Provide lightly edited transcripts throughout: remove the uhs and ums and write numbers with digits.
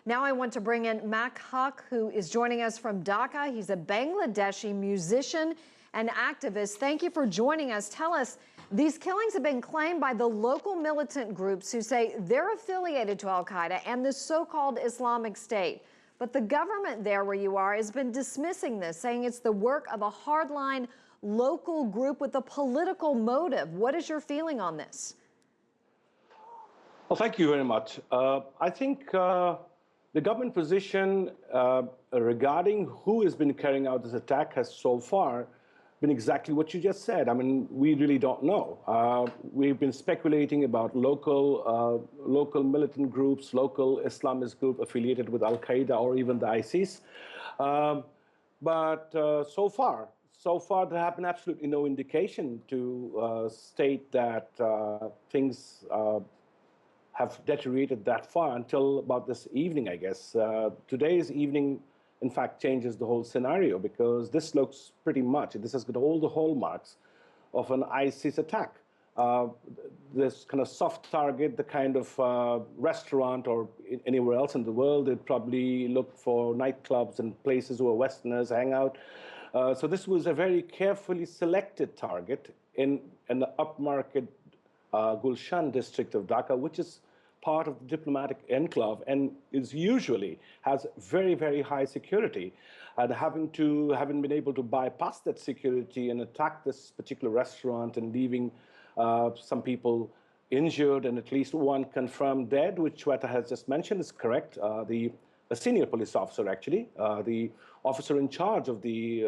Now I want to bring in Mac Haque, who is joining us from Dhaka. He's a Bangladeshi musician and activist. Thank you for joining us. Tell us, these killings have been claimed by the local militant groups who say they're affiliated to al-Qaeda and the so-called Islamic State. But the government there where you are has been dismissing this, saying it's the work of a hardline local group with a political motive. What is your feeling on this? Well, thank you very much. I think the government position regarding who has been carrying out this attack has so far been exactly what you just said. I mean, we really don't know. We've been speculating about local militant groups, local Islamist group affiliated with al-Qaeda or even the ISIS. But so far there have been absolutely no indication to state that things have deteriorated that far until about this evening, I guess. Today's evening, in fact, changes the whole scenario because this looks pretty much, this has got all the hallmarks of an ISIS attack. This kind of soft target, the kind of restaurant or anywhere else in the world, they'd probably look for nightclubs and places where Westerners hang out. So this was a very carefully selected target in the upmarket Gulshan district of Dhaka, which is part of the diplomatic enclave and has very, very high security. And having been able to bypass that security and attack this particular restaurant and leaving some people injured and at least one confirmed dead, which Shweta has just mentioned is correct. A senior police officer, actually, the officer in charge of the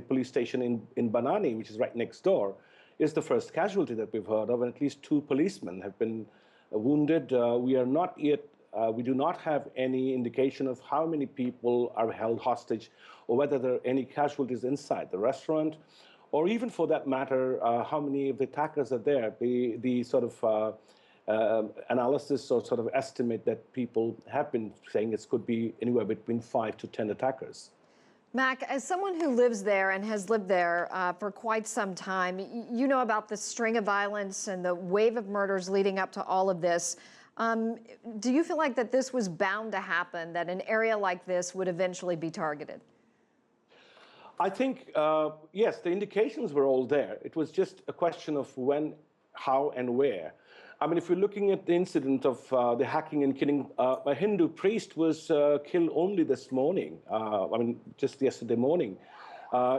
police station in Banani, which is right next door, is the first casualty that we've heard of, and at least 2 policemen have been wounded. We do not have any indication of how many people are held hostage or whether there are any casualties inside the restaurant, or even for that matter, how many of the attackers are there. The sort of analysis or sort of estimate that people have been saying it could be anywhere between 5 to 10 attackers. Mac, as someone who lives there and has lived there for quite some time, you know about the string of violence and the wave of murders leading up to all of this. Do you feel like that this was bound to happen, that an area like this would eventually be targeted? I think, yes, the indications were all there. It was just a question of when, how, and where. I mean, if you're looking at the incident of the hacking and killing, a Hindu priest was killed only this morning, just yesterday morning,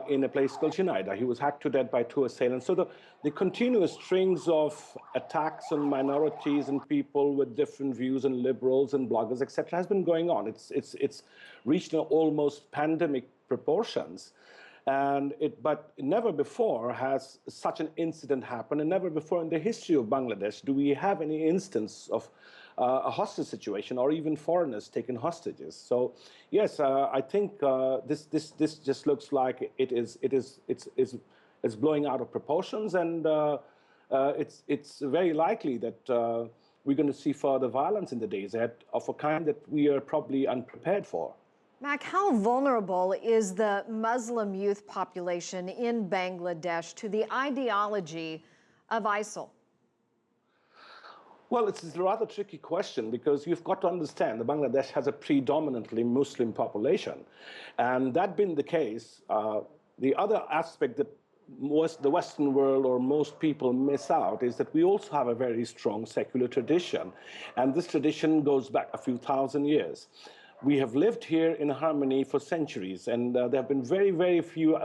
in a place called Chinaida. He was hacked to death by 2 assailants. So the continuous strings of attacks on minorities and people with different views and liberals and bloggers, etc., has been going on. It's reached almost pandemic proportions. But never before has such an incident happened, and never before in the history of Bangladesh do we have any instance of a hostage situation or even foreigners taken hostages. So yes, I think this just looks like it's blowing out of proportions, and it's very likely that we're going to see further violence in the days ahead of a kind that we are probably unprepared for. Mac, how vulnerable is the Muslim youth population in Bangladesh to the ideology of ISIL? Well, it's a rather tricky question because you've got to understand that Bangladesh has a predominantly Muslim population. And that being the case, the other aspect that the Western world or most people miss out is that we also have a very strong secular tradition. And this tradition goes back a few thousand years. We have lived here in harmony for centuries, and there have been very, very few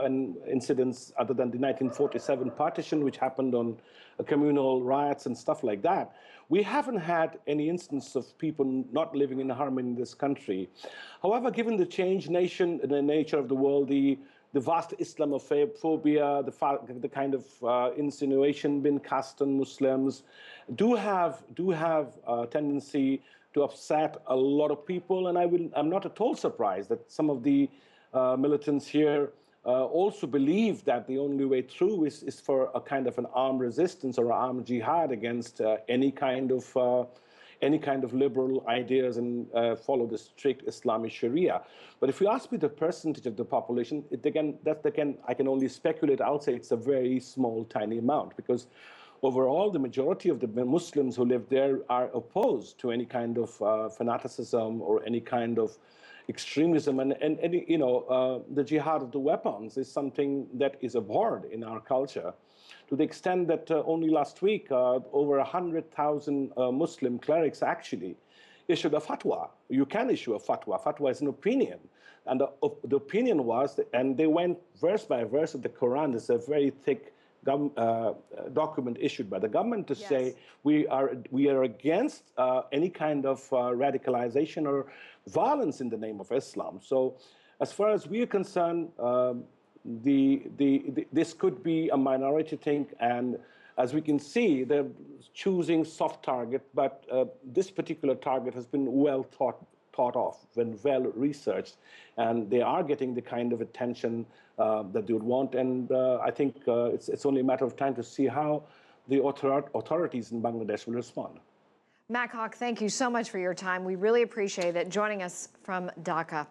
incidents other than the 1947 partition, which happened on communal riots and stuff like that. We haven't had any instance of people not living in harmony in this country. However, given the changed the nature of the world, the vast Islamophobia, the kind of insinuation being cast on Muslims, do have a tendency to upset a lot of people, and I'm not at all surprised that some of the militants here also believe that the only way through is for a kind of an armed resistance or armed jihad against any kind of liberal ideas and follow the strict Islamic Sharia. But if you ask me the percentage of the population, I can only speculate. I'll say it's a very small, tiny amount, because overall, the majority of the Muslims who live there are opposed to any kind of fanaticism or any kind of extremism. And the jihad of the weapons is something that is abhorred in our culture, to the extent that only last week, over 100,000 Muslim clerics actually issued a fatwa. You can issue a fatwa. Fatwa is an opinion. And the opinion was, and they went verse by verse of the Quran. It's a very thick document issued by the government to say we are against any kind of radicalization or violence in the name of Islam. So as far as we are concerned, this could be a minority thing, and as we can see, they're choosing soft target, but this particular target has been well thought of and well researched, and they are getting the kind of attention that they would want. And I think it's only a matter of time to see how the authorities in Bangladesh will respond. Mac Haque, thank you so much for your time. We really appreciate it, joining us from Dhaka.